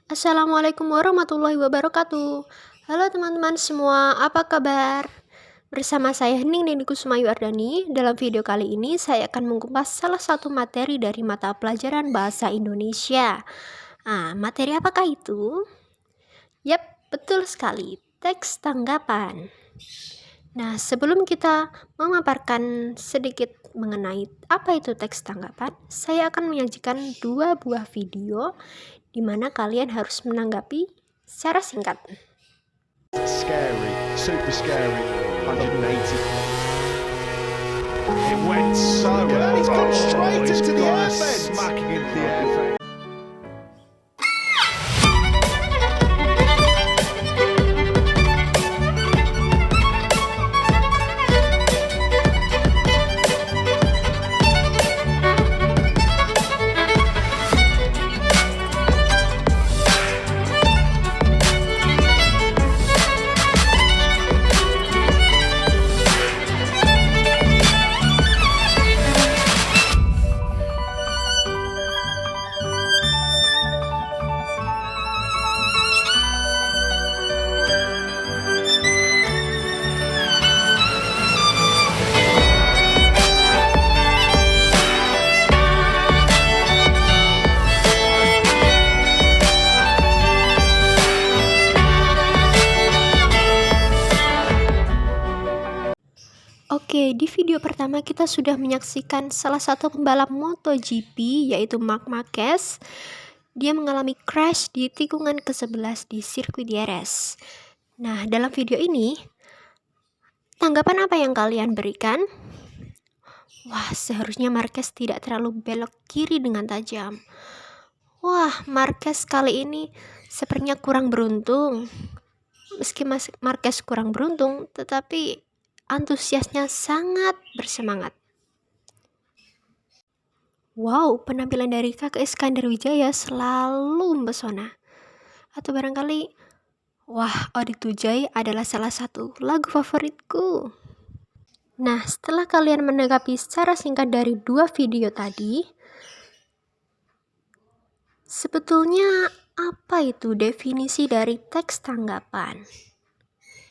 Assalamualaikum warahmatullahi wabarakatuh. Halo teman-teman semua, apa kabar? Bersama saya Hening Neni Kusmayu Ardani. Dalam video kali ini saya akan mengupas salah satu materi dari mata pelajaran Bahasa Indonesia. Materi apakah itu? Yap, betul sekali, teks tanggapan. Nah, sebelum kita memaparkan sedikit mengenai apa itu teks tanggapan, saya akan menyajikan dua buah video di mana kalian harus menanggapi secara singkat. Scary, super scary, 180. It went so well. He's gone straight into the air fence. Smacking into the air fence. Oke, di video pertama kita sudah menyaksikan salah satu pembalap MotoGP yaitu Marc Marquez. Dia mengalami crash di tikungan ke-11 di sirkuit Jerez. Nah, dalam video ini, tanggapan apa yang kalian berikan? Wah, seharusnya Marquez tidak terlalu belok kiri dengan tajam. Wah, Marquez kali ini sepertinya kurang beruntung. Meski Marquez kurang beruntung, tetapi antusiasnya sangat bersemangat. Wow, penampilan dari Kakak Iskandar Wijaya selalu mempesona. Atau barangkali, wah, Odi Tujai adalah salah satu lagu favoritku. Nah, setelah kalian menanggapi secara singkat dari dua video tadi, sebetulnya apa itu definisi dari teks tanggapan?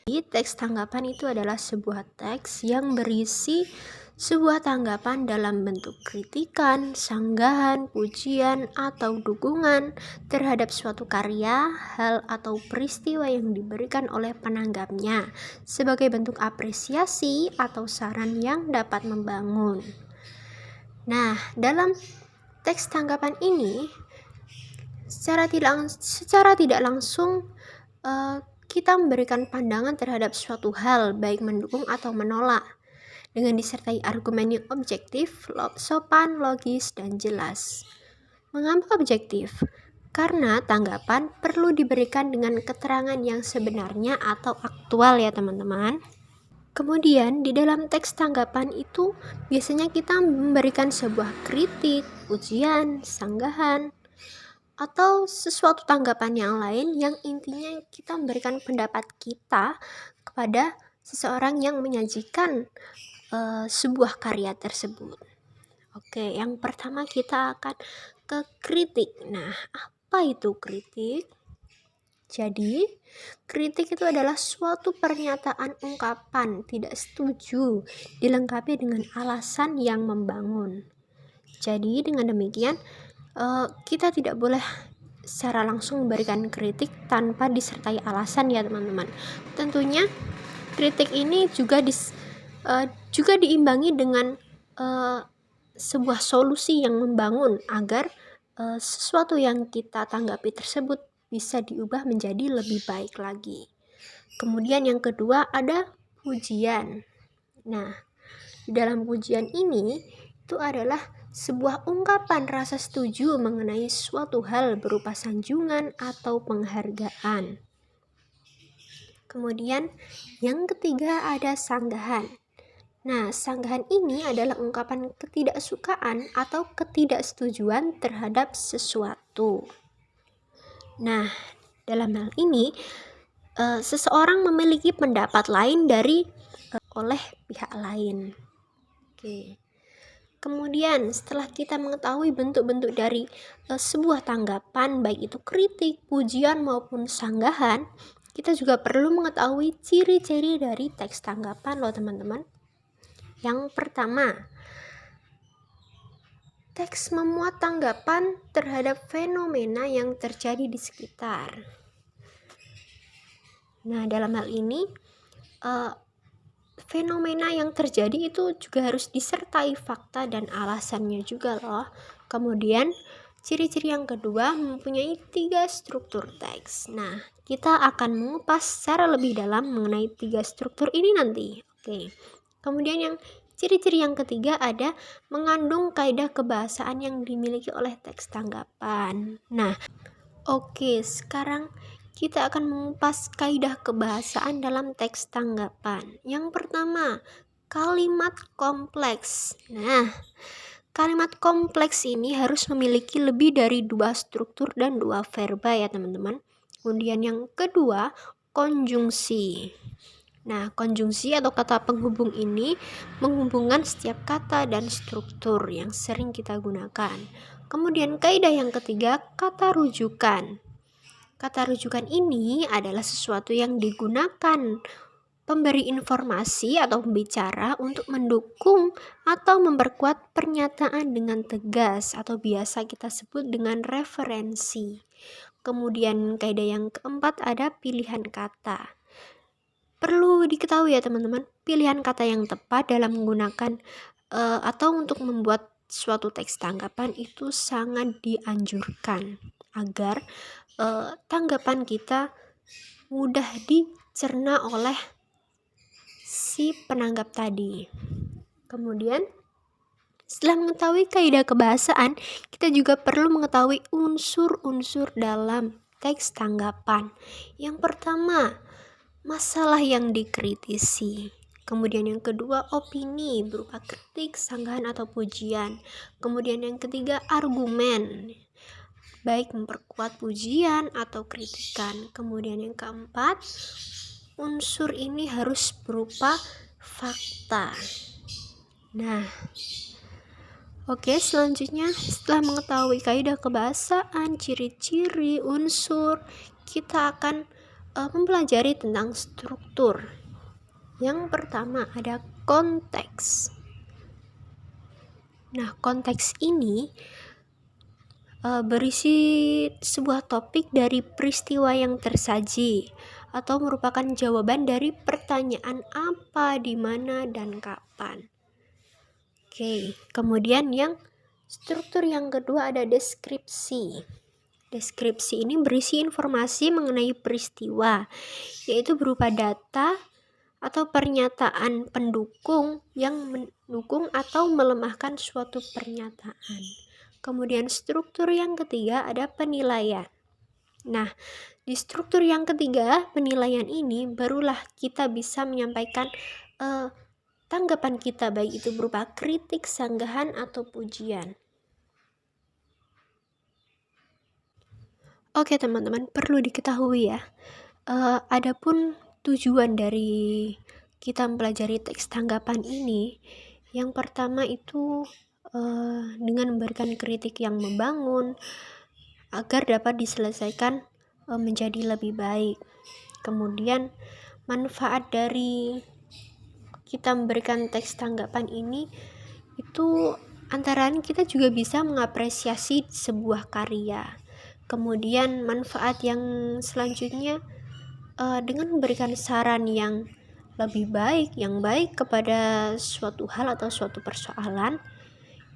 Teks tanggapan itu adalah sebuah teks yang berisi sebuah tanggapan dalam bentuk kritikan, sanggahan, pujian, atau dukungan terhadap suatu karya, hal, atau peristiwa yang diberikan oleh penanggapnya sebagai bentuk apresiasi atau saran yang dapat membangun. Nah, dalam teks tanggapan ini secara tidak langsung kita memberikan pandangan terhadap suatu hal, baik mendukung atau menolak, dengan disertai argumen yang objektif, sopan, logis, dan jelas. Mengapa objektif? Karena tanggapan perlu diberikan dengan keterangan yang sebenarnya atau aktual ya teman-teman. Kemudian di dalam teks tanggapan itu biasanya kita memberikan sebuah kritik, pujian, sanggahan, atau sesuatu tanggapan yang lain yang intinya kita memberikan pendapat kita kepada seseorang yang menyajikan sebuah karya tersebut. Oke, yang pertama kita akan ke kritik. Nah, apa itu kritik? Jadi, kritik itu adalah suatu pernyataan ungkapan tidak setuju dilengkapi dengan alasan yang membangun. Jadi, dengan demikian kita tidak boleh secara langsung memberikan kritik tanpa disertai alasan ya teman-teman. Tentunya kritik ini juga diimbangi dengan sebuah solusi yang membangun agar sesuatu yang kita tanggapi tersebut bisa diubah menjadi lebih baik lagi. Kemudian yang kedua ada pujian. Nah, di dalam pujian ini itu adalah sebuah ungkapan rasa setuju mengenai suatu hal berupa sanjungan atau penghargaan. Kemudian yang ketiga ada sanggahan. Nah, sanggahan ini adalah ungkapan ketidaksukaan atau ketidaksetujuan terhadap sesuatu. Nah, dalam hal ini seseorang memiliki pendapat lain dari oleh pihak lain. Oke. Kemudian setelah kita mengetahui bentuk-bentuk dari sebuah tanggapan, baik itu kritik, pujian maupun sanggahan, kita juga perlu mengetahui ciri-ciri dari teks tanggapan loh teman-teman. Yang pertama, teks memuat tanggapan terhadap fenomena yang terjadi di sekitar. Nah, dalam hal ini fenomena yang terjadi itu juga harus disertai fakta dan alasannya juga loh. Kemudian ciri-ciri yang kedua mempunyai 3 struktur teks. Nah, kita akan mengupas secara lebih dalam mengenai 3 struktur ini nanti. Oke. Kemudian yang ciri-ciri yang ketiga ada mengandung kaidah kebahasaan yang dimiliki oleh teks tanggapan. Nah, oke, sekarang kita akan mengupas kaidah kebahasaan dalam teks tanggapan. Yang pertama, kalimat kompleks. Nah, kalimat kompleks ini harus memiliki lebih dari 2 struktur dan 2 verba ya teman-teman. Kemudian yang kedua, konjungsi. Nah, konjungsi atau kata penghubung ini menghubungkan setiap kata dan struktur yang sering kita gunakan. Kemudian kaidah yang ketiga, kata rujukan. Kata rujukan ini adalah sesuatu yang digunakan pemberi informasi atau pembicara untuk mendukung atau memperkuat pernyataan dengan tegas atau biasa kita sebut dengan referensi. Kemudian kaidah yang keempat ada pilihan kata. Perlu diketahui ya teman-teman, pilihan kata yang tepat dalam menggunakan atau untuk membuat suatu teks tanggapan itu sangat dianjurkan agar tanggapan kita mudah dicerna oleh si penanggap tadi. Kemudian setelah mengetahui kaidah kebahasaan, kita juga perlu mengetahui unsur-unsur dalam teks tanggapan. Yang pertama, masalah yang dikritisi. Kemudian yang kedua, opini berupa kritik, sanggahan atau pujian. Kemudian yang ketiga, argumen, baik memperkuat pujian atau kritikan. Kemudian yang keempat, unsur ini harus berupa fakta. Nah, oke, selanjutnya setelah mengetahui kaidah kebahasaan, ciri-ciri, unsur, kita akan mempelajari tentang struktur. Yang pertama ada konteks. Nah, konteks ini berisi sebuah topik dari peristiwa yang tersaji atau merupakan jawaban dari pertanyaan apa, di mana, dan kapan. Oke, kemudian yang struktur yang kedua ada deskripsi. Deskripsi ini berisi informasi mengenai peristiwa, yaitu berupa data atau pernyataan pendukung yang mendukung atau melemahkan suatu pernyataan. Kemudian struktur yang ketiga ada penilaian. Nah, di struktur yang ketiga, penilaian ini barulah kita bisa menyampaikan tanggapan kita, baik itu berupa kritik, sanggahan, atau pujian. Oke teman-teman, perlu diketahui ya, adapun tujuan dari kita mempelajari teks tanggapan ini, yang pertama itu dengan memberikan kritik yang membangun agar dapat diselesaikan menjadi lebih baik. Kemudian manfaat dari kita memberikan teks tanggapan ini itu antara lain kita juga bisa mengapresiasi sebuah karya. Kemudian manfaat yang selanjutnya dengan memberikan saran yang lebih baik, yang baik kepada suatu hal atau suatu persoalan,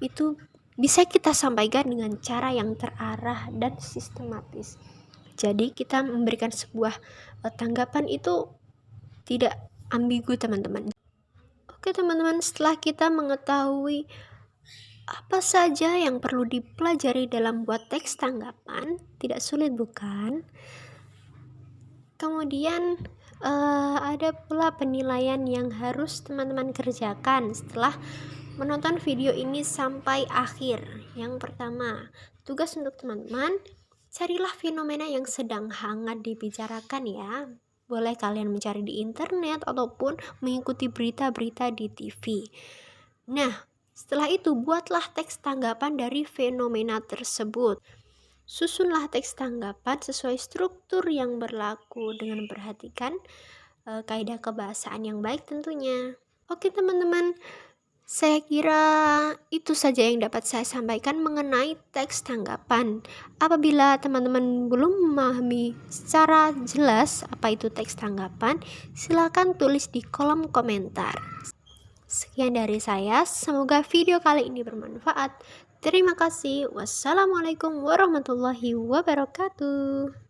itu bisa kita sampaikan dengan cara yang terarah dan sistematis. Jadi kita memberikan sebuah tanggapan itu tidak ambigu teman-teman. Oke teman-teman, setelah kita mengetahui apa saja yang perlu dipelajari dalam buat teks tanggapan, tidak sulit bukan? Kemudian ada pula penilaian yang harus teman-teman kerjakan setelah menonton video ini sampai akhir. Yang pertama, tugas untuk teman-teman, carilah fenomena yang sedang hangat dibicarakan ya. Boleh kalian mencari di internet ataupun mengikuti berita-berita di TV. Nah, Setelah itu, buatlah teks tanggapan dari fenomena tersebut. Susunlah teks tanggapan sesuai struktur yang berlaku dengan memperhatikan kaidah kebahasaan yang baik tentunya. Oke teman-teman, saya kira itu saja yang dapat saya sampaikan mengenai teks tanggapan. Apabila teman-teman belum memahami secara jelas apa itu teks tanggapan, silakan tulis di kolom komentar. Sekian dari saya, semoga video kali ini bermanfaat. Terima kasih. Wassalamualaikum warahmatullahi wabarakatuh.